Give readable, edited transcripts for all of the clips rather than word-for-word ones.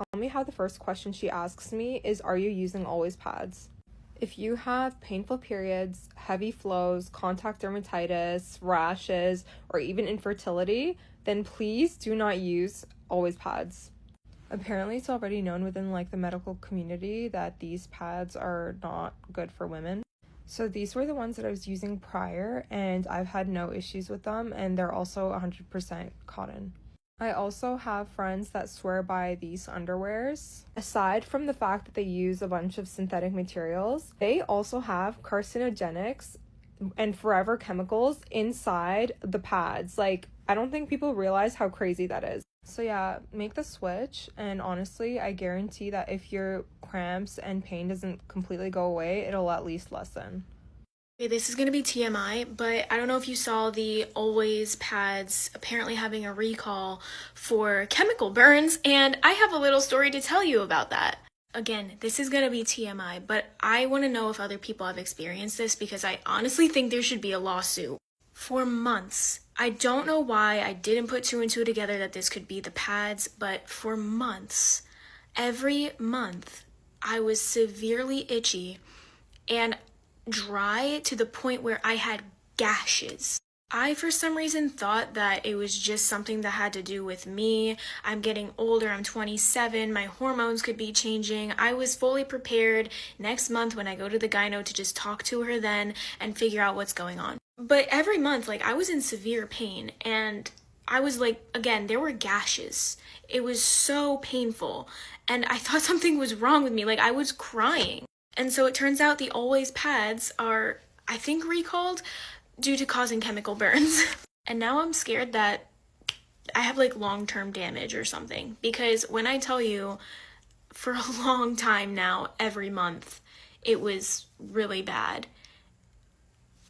Tell me how the first question she asks me is, are you using always pads? If you have painful periods, heavy flows, contact dermatitis, rashes, or even infertility, then please do not use always pads. Apparently, it's already known within the medical community that these pads are not good for women. So these were the ones that I was using prior, and I've had no issues with them, and they're also 100% cotton. I also have friends that swear by these underwears. Aside from the fact that they use a bunch of synthetic materials, they also have carcinogenics and forever chemicals inside the pads. I don't think people realize how crazy that is. So yeah, make the switch, and honestly, I guarantee that if your cramps and pain doesn't completely go away, it'll at least lessen. Okay, this is going to be TMI, but I don't know if you saw the Always pads apparently having a recall for chemical burns, and I have a little story to tell you about that. Again, this is going to be TMI, but I want to know if other people have experienced this because I honestly think there should be a lawsuit. For months, I don't know why I didn't put two and two together that this could be the pads, but for months, every month, I was severely itchy and dry to the point where I had gashes. I, for some reason, thought that it was just something that had to do with me. I'm getting older, I'm 27, my hormones could be changing. I was fully prepared next month when I go to the gyno to just talk to her then and figure out what's going on. But every month, I was in severe pain, and I was again, there were gashes. It was so painful, and I thought something was wrong with me. I was crying. And so it turns out the Always pads are, I think, recalled due to causing chemical burns. And now I'm scared that I have long-term damage or something, because when I tell you for a long time now, every month, it was really bad.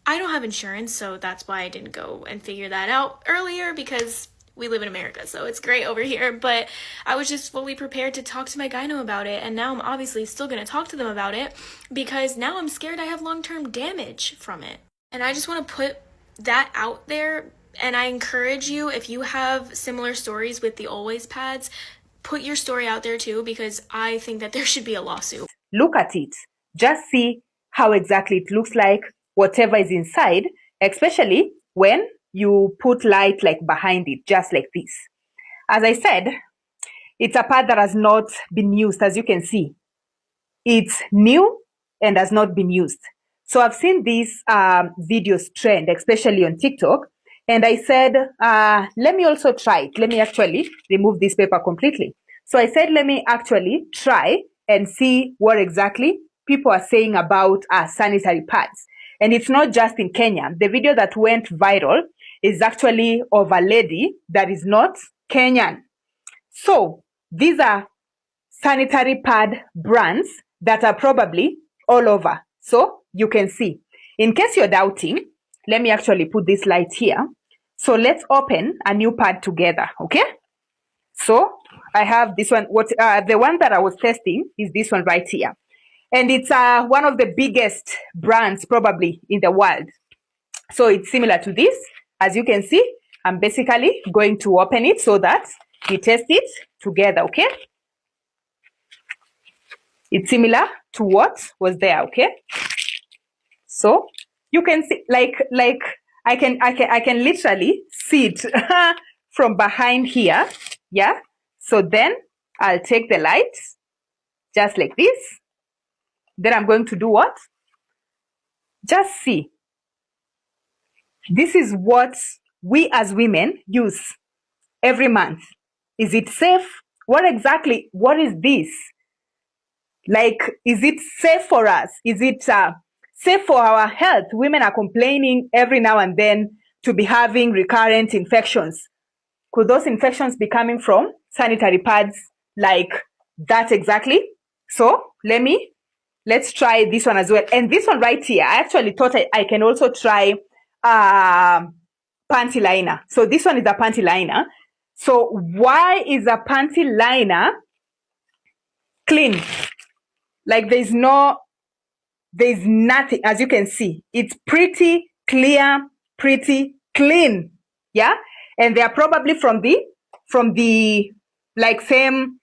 I don't have insurance, so that's why I didn't go and figure that out earlier, because we live in America, so it's great over here, but I was just fully prepared to talk to my gyno about it, and now I'm obviously still going to talk to them about it, because now I'm scared I have long-term damage from it. And I just want to put that out there, and I encourage you, if you have similar stories with the Always pads, put your story out there too, because I think that there should be a lawsuit. Look at it. Just see how exactly it looks like, whatever is inside, especially when you put light behind it, just like this. As I said, it's a pad that has not been used, as you can see. It's new and has not been used. So I've seen these videos trend, especially on TikTok, and I said, let me also try it. Let me actually remove this paper completely. So I said, let me actually try and see what exactly people are saying about sanitary pads. And it's not just in Kenya. The video that went viral is actually of a lady that is not Kenyan. So these are sanitary pad brands that are probably all over. So you can see. In case you're doubting, let me actually put this light here. So let's open a new pad together, okay? So I have this one. The one that I was testing is this one right here. And it's one of the biggest brands probably in the world. So it's similar to this. As you can see, I'm basically going to open it so that we test it together, okay? It's similar to what was there, okay? So you can see, I can literally see it from behind here, yeah? So then I'll take the light, just like this. Then I'm going to do what? Just see. This is what we as women use every month. Is it safe? What is this? Is it safe for us? Is it safe for our health? Women are complaining every now and then to be having recurrent infections. Could those infections be coming from sanitary pads like that exactly? So let's try this one as well. And this one right here, I actually thought I can also try panty liner. So this one is a panty liner. So why is a panty liner clean? There's nothing, as you can see. It's pretty clear, pretty clean. Yeah? And they are probably from the same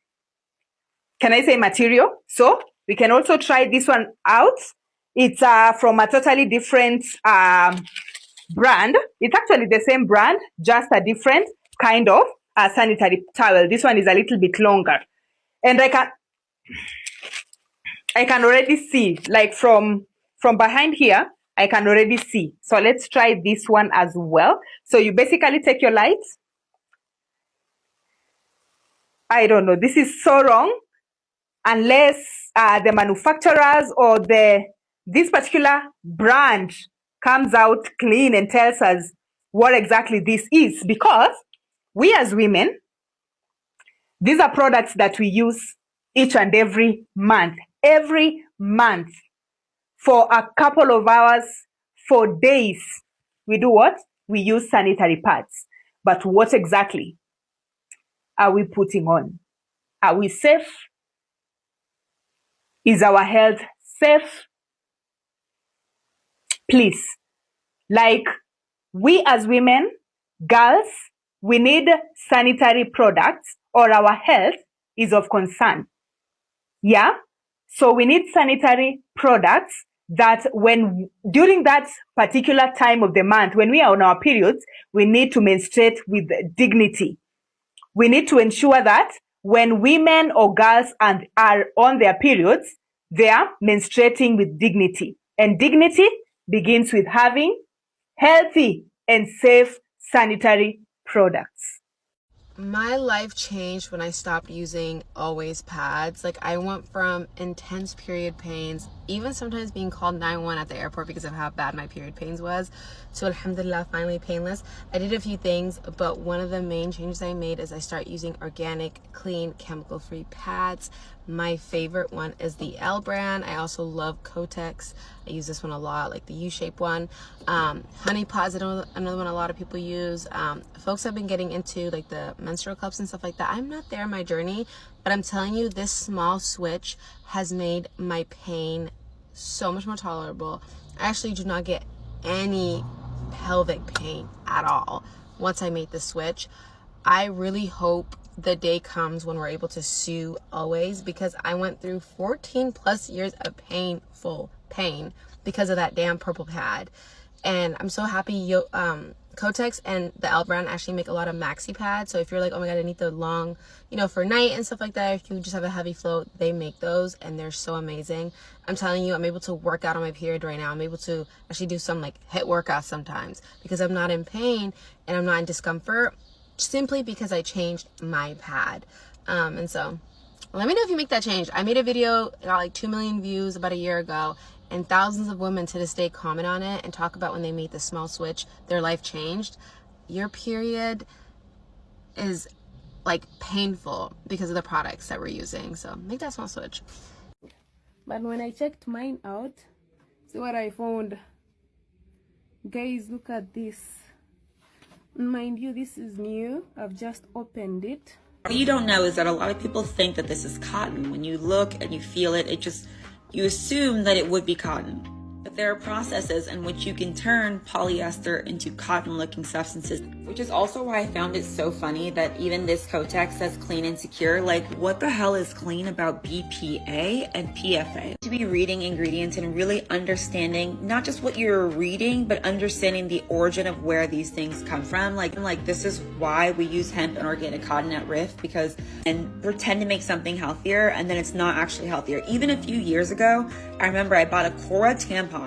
can I say, material. So we can also try this one out. It's from a totally different brand. It's actually the same brand, just a different kind of sanitary towel. This one is a little bit longer. And I can already see, like from behind here, I can already see. So let's try this one as well. So you basically take your light. I don't know, this is so wrong, unless the manufacturers or this particular brand comes out clean and tells us what exactly this is, because we as women, these are products that we use each and every month for a couple of hours, for days. We do what? We use sanitary pads. But what exactly are we putting on? Are we safe? Is our health safe? Please, like, we as women, girls, we need sanitary products or our health is of concern. Yeah? So we need sanitary products that during that particular time of the month, when we are on our periods, we need to menstruate with dignity. We need to ensure that when women or girls are on their periods, they are menstruating with dignity. And dignity begins with having healthy and safe sanitary products. My life changed when I stopped using always pads. Like, I went from intense period pains, even sometimes being called 911 at the airport because of how bad my period pains was, to alhamdulillah, finally painless. I did a few things, but one of the main changes I made is I start using organic, clean, chemical-free pads. My favorite one is the L brand. I also love Kotex. I use this one a lot, like the U-shaped one. Honey Pot's another one a lot of people use. Folks have been getting into like the menstrual cups and stuff like that. I'm not there in my journey, but I'm telling you, this small switch has made my pain so much more tolerable. I actually do not get any pelvic pain at all once I made the switch. I really hope the day comes when we're able to sue always, because I went through 14 plus years of painful pain because of that damn purple pad. And I'm so happy Kotex and the L brand actually make a lot of maxi pads. So if you're like, oh my god, I need the long, for night and stuff like that, if you just have a heavy flow, they make those and they're so amazing. I'm telling you, I'm able to work out on my period right now. I'm able to actually do some like HIIT workouts sometimes because I'm not in pain and I'm not in discomfort, simply because I changed my pad. And so let me know if you make that change. I made a video, got like 2 million views about a year ago, and thousands of women to this day comment on it and talk about when they made the small switch, their life changed. Your period is like painful because of the products that we're using. So make that small switch. But when I checked mine out, see what I found. Guys, look at this. Mind you, this is new. I've just opened it. What you don't know is that a lot of people think that this is cotton. When you look and you feel it, you assume that it would be cotton. But there are processes in which you can turn polyester into cotton-looking substances, which is also why I found it so funny that even this Kotex says clean and secure. Like, what the hell is clean about BPA and PFA? To be reading ingredients and really understanding not just what you're reading, but understanding the origin of where these things come from. Like this is why we use hemp and organic cotton at Riff, and pretend to make something healthier and then it's not actually healthier. Even a few years ago, I remember I bought a Cora tampon.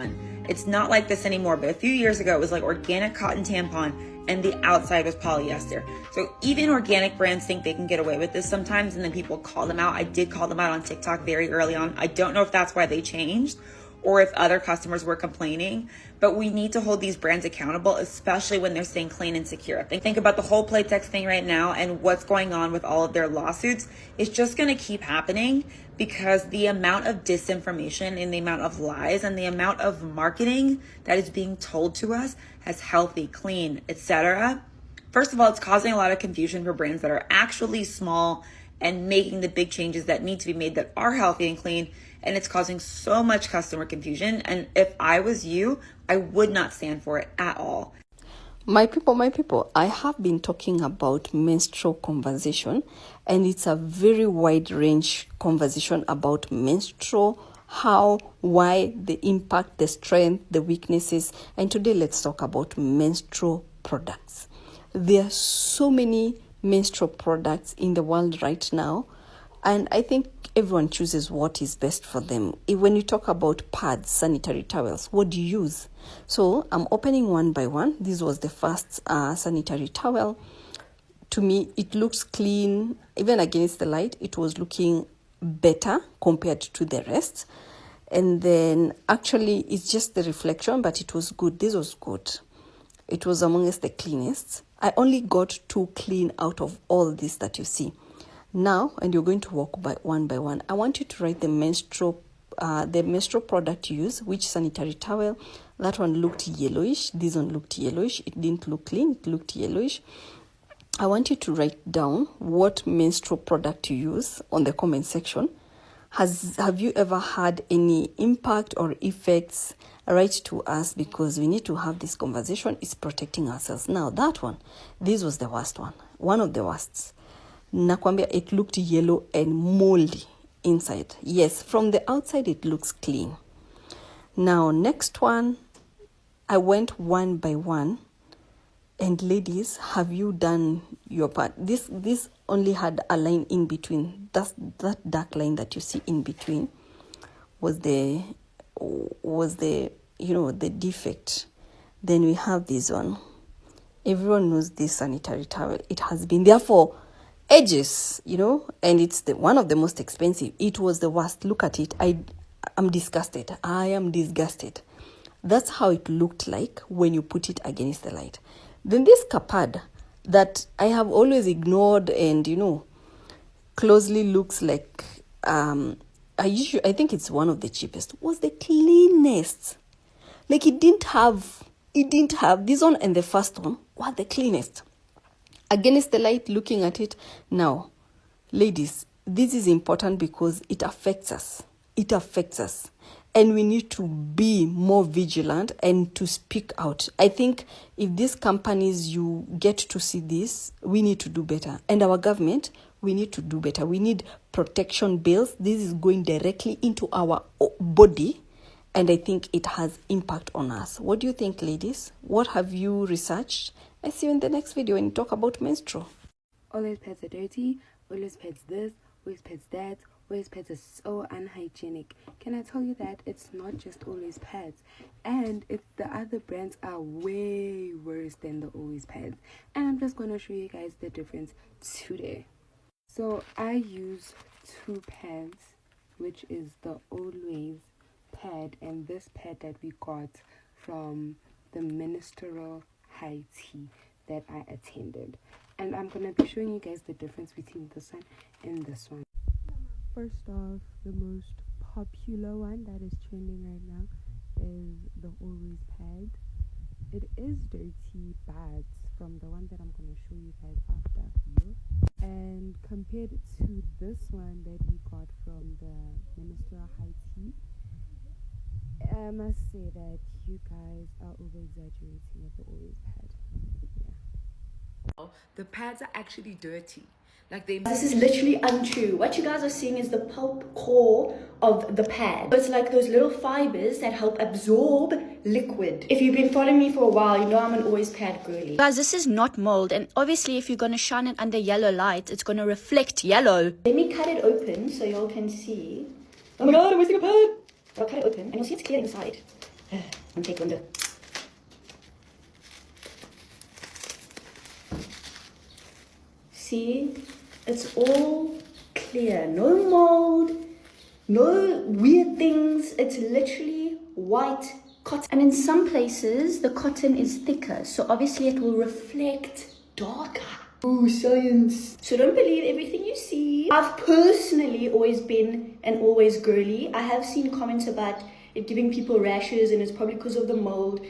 It's not like this anymore, but a few years ago it was like organic cotton tampon and the outside was polyester. So even organic brands think they can get away with this sometimes, and then people call them out. I did call them out on TikTok very early on. I don't know if that's why they changed or if other customers were complaining, but we need to hold these brands accountable, especially when they're saying clean and secure. Think about the whole Playtex thing right now and what's going on with all of their lawsuits. It's just gonna keep happening because the amount of disinformation and the amount of lies and the amount of marketing that is being told to us as healthy, clean, etc. First of all, it's causing a lot of confusion for brands that are actually small and making the big changes that need to be made that are healthy and clean. And it's causing so much customer confusion. And if I was you, I would not stand for it at all. My people, I have been talking about menstrual conversation, and it's a very wide range conversation about menstrual, how, why, the impact, the strength, the weaknesses, and today let's talk about menstrual products. There are so many menstrual products in the world right now, and I think everyone chooses what is best for them. When you talk about pads, sanitary towels, what do you use? So I'm opening one by one. This was the first sanitary towel. To me, it looks clean. Even against the light, it was looking better compared to the rest. And then actually, it's just the reflection, but it was good. This was good. It was amongst the cleanest. I only got 2 clean out of all this that you see. Now, and you're going to walk by one. I want you to write the menstrual product you use, which sanitary towel. That one looked yellowish. This one looked yellowish. It didn't look clean. It looked yellowish. I want you to write down what menstrual product you use on the comment section. Have you ever had any impact or effects? Write to us, because we need to have this conversation. It's protecting ourselves. Now, that one, this was the worst one. One of the worsts. Nakwambia, it looked yellow and moldy inside. Yes, from the outside it looks clean. Now, next one, I went one by one. And ladies, have you done your part? This only had a line in between. That dark line that you see in between was the the defect. Then we have this one. Everyone knows this sanitary towel. It has been there for ages, and it's one of the most expensive. It was the worst. Look at it. I'm disgusted. I am disgusted. That's how it looked like when you put it against the light. Then this kapad that I have always ignored and closely looks like I think it's one of the cheapest, was the cleanest. Like it didn't have this one, and the first one were the cleanest. Against the light, looking at it now, ladies, this is important because it affects us. And we need to be more vigilant and to speak out. I think if these companies, you get to see this, we need to do better. And our government, we need to do better. We need protection bills. This is going directly into our body, and I think it has impact on us. What do you think, ladies? What have you researched? I see you in the next video when you talk about menstrual. Always pads are dirty, always pads this, always pads that, always pads are so unhygienic. Can I tell you that it's not just always pads, and the other brands are way worse than the always pads, and I'm just going to show you guys the difference today. So I use 2 pads, which is the always pad and this pad that we got from the ministerial high tea that I attended, and I'm gonna be showing you guys the difference between this one and this one. First off, the most popular one that is trending right now is the always pad. It is dirty pads from the one that I'm gonna show you guys after here, and compared to this one that we got from the ministerial high tea, I must say that you guys are over-exaggerating with the always pad. Yeah. The pads are actually dirty. This is literally untrue. What you guys are seeing is the pulp core of the pad. It's like those little fibers that help absorb liquid. If you've been following me for a while, you know I'm an always pad girly. Guys, this is not mold, and obviously if you're going to shine it under yellow light, it's going to reflect yellow. Let me cut it open so y'all can see. Oh my god, I'm wasting a pad! I'll cut it open and you'll see it's clear inside. I'm taking window. See? It's all clear. No mold, no weird things. It's literally white cotton. And in some places, the cotton is thicker, so obviously it will reflect darker. Ooh, science. So don't believe everything you see. I've personally always been an always girly. I have seen comments about it giving people rashes and it's probably because of the mold.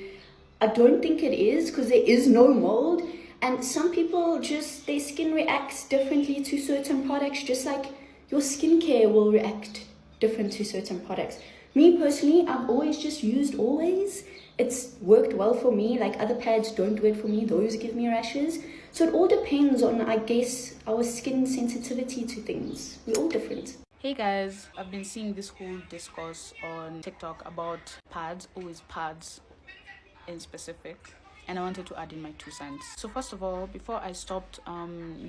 I don't think it is, because there is no mold. And some people just, their skin reacts differently to certain products, just like your skincare will react different to certain products. Me personally, I've always just used always. it's worked well for me. Like other pads don't work for me, those give me rashes. So it all depends on, I guess, our skin sensitivity to things. We're all different. Hey guys, I've been seeing this whole discourse on TikTok about pads, always pads in specific, and I wanted to add in my 2 cents. So first of all, before I stopped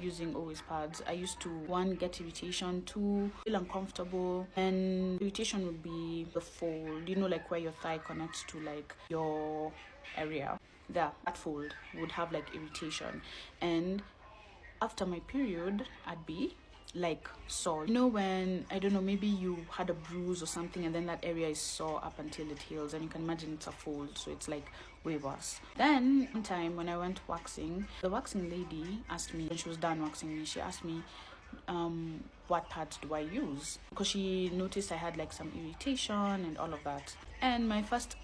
using always pads, I used to, 1, get irritation, 2, feel uncomfortable, and irritation would be the fold, you know, like where your thigh connects to like your area. There, that fold would have like irritation, and after my period, I'd be like sore. You know, when, I don't know, maybe you had a bruise or something and then that area is sore up until it heals, and you can imagine it's a fold, so it's like way worse. Then one time when I went waxing, the waxing lady asked me, when she was done waxing me, she asked me what pads do I use, because she noticed I had like some irritation and all of that. And my first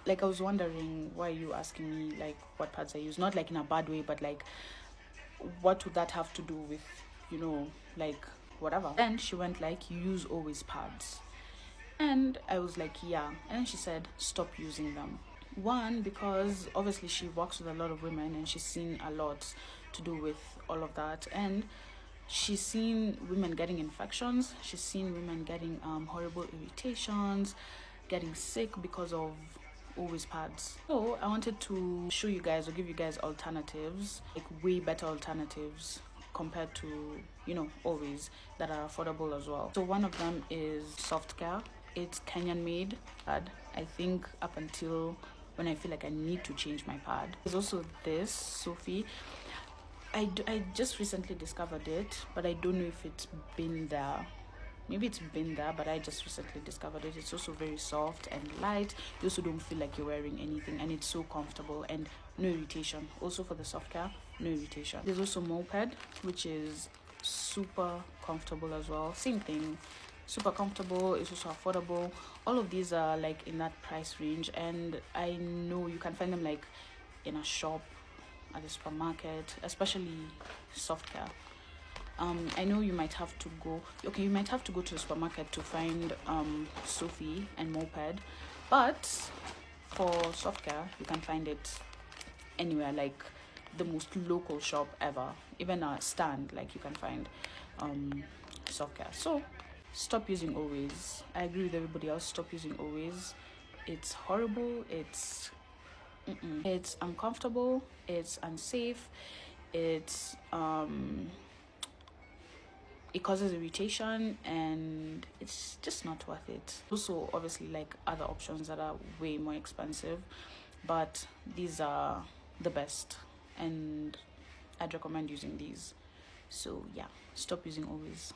like, I was wondering, why are you asking me like what pads I use? Not like in a bad way, but like, what would that have to do with, you know, like whatever. Then she went like, you use always pads, and I was like, yeah. And then she said, stop using them. 1, because obviously she works with a lot of women and she's seen a lot to do with all of that, and she's seen women getting infections, she's seen women getting horrible irritations, getting sick because of always pads. So I wanted to show you guys, or give you guys alternatives, like way better alternatives compared to, you know, always, that are affordable as well. So one of them is Soft Care. It's Kenyan made pad. I think up until when I feel like I need to change my pad. There's also this Sophie. I just recently discovered it, but I don't know if it's been there. Maybe it's been there, but I just recently discovered it. It's also very soft and light. You also don't feel like you're wearing anything, and it's so comfortable, and no irritation. Also for the Soft Care, no irritation. There's also Moped, which is super comfortable as well. Same thing, super comfortable. It's also affordable. All of these are like in that price range, and I know you can find them like in a shop, at the supermarket, especially Soft Care. I know you might have to go, you might have to go to the supermarket to find Sophie and Moped, but for Soft Care, you can find it anywhere, like the most local shop ever, even a stand, like you can find Soft Care. So stop using always. I agree with everybody else, stop using always. It's horrible, it's uncomfortable, it's unsafe, it's it causes irritation, and it's just not worth it. Also, obviously, like other options that are way more expensive, but these are the best, and I'd recommend using these. So yeah, stop using always.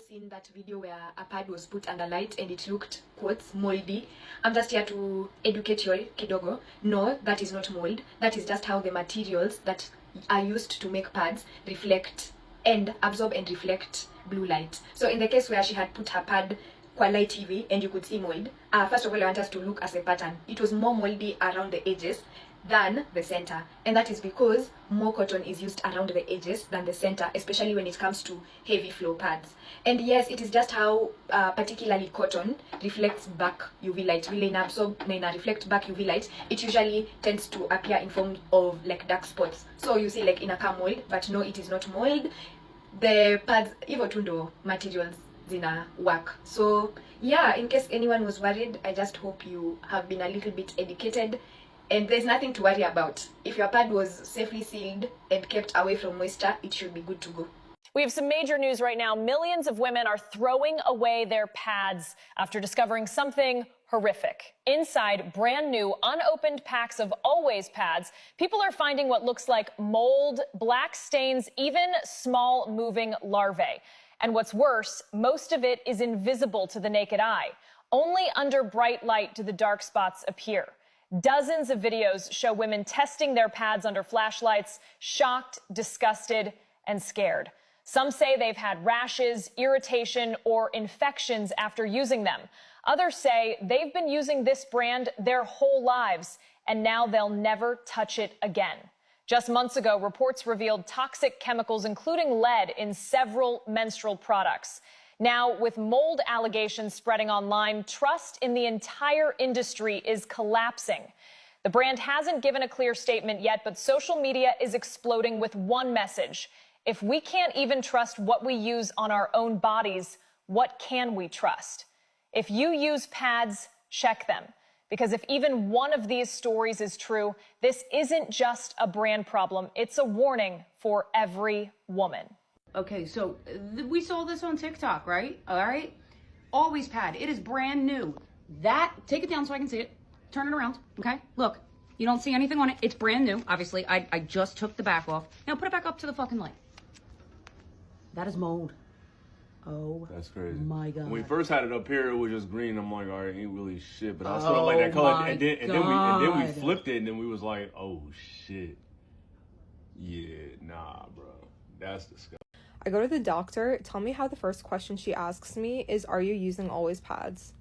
Seen that video where a pad was put under light and it looked, quotes, moldy. I'm just here to educate you all kidogo. No, that is not mold. That is just how the materials that are used to make pads reflect and absorb and reflect blue light. So in the case where she had put her pad kwa light TV and you could see mold, first of all I want us to look as a pattern. It was more moldy around the edges than the center, and that is because more cotton is used around the edges than the center, especially when it comes to heavy flow pads. And yes, it is just how particularly cotton reflects back UV light. Really, in absorb, in reflect back UV light, it usually tends to appear in form of like dark spots. So you see like in a car mold, but no, it is not mold. The pads, even tundo materials zina work. So yeah, in case anyone was worried, I just hope you have been a little bit educated. And there's nothing to worry about. If your pad was safely sealed and kept away from moisture, it should be good to go. We have some major news right now. Millions of women are throwing away their pads after discovering something horrific. Inside brand new unopened packs of Always pads, people are finding what looks like mold, black stains, even small moving larvae. And what's worse, most of it is invisible to the naked eye. Only under bright light do the dark spots appear. Dozens of videos show women testing their pads under flashlights, shocked, disgusted, and scared. Some say they've had rashes, irritation, or infections after using them. Others say they've been using this brand their whole lives, and now they'll never touch it again. Just months ago, reports revealed toxic chemicals, including lead, in several menstrual products. Now, with mold allegations spreading online, trust in the entire industry is collapsing. The brand hasn't given a clear statement yet, but social media is exploding with one message. If we can't even trust what we use on our own bodies, what can we trust? If you use pads, check them. Because if even one of these stories is true, this isn't just a brand problem. It's a warning for every woman. Okay, so we saw this on TikTok, right? All right. Always pad. It is brand new. Take it down so I can see it. Turn it around. Okay. Look, you don't see anything on it. It's brand new. Obviously, I just took the back off. Now put it back up to the fucking light. That is mold. Oh, that's crazy. My God. When we first had it up here, it was just green. I'm like, all right, ain't really shit. But I was like that color, and then we flipped it, and then we was like, oh shit. Yeah, nah, bro, that's disgusting. I go to the doctor. Tell me how the first question she asks me is, are you using always pads?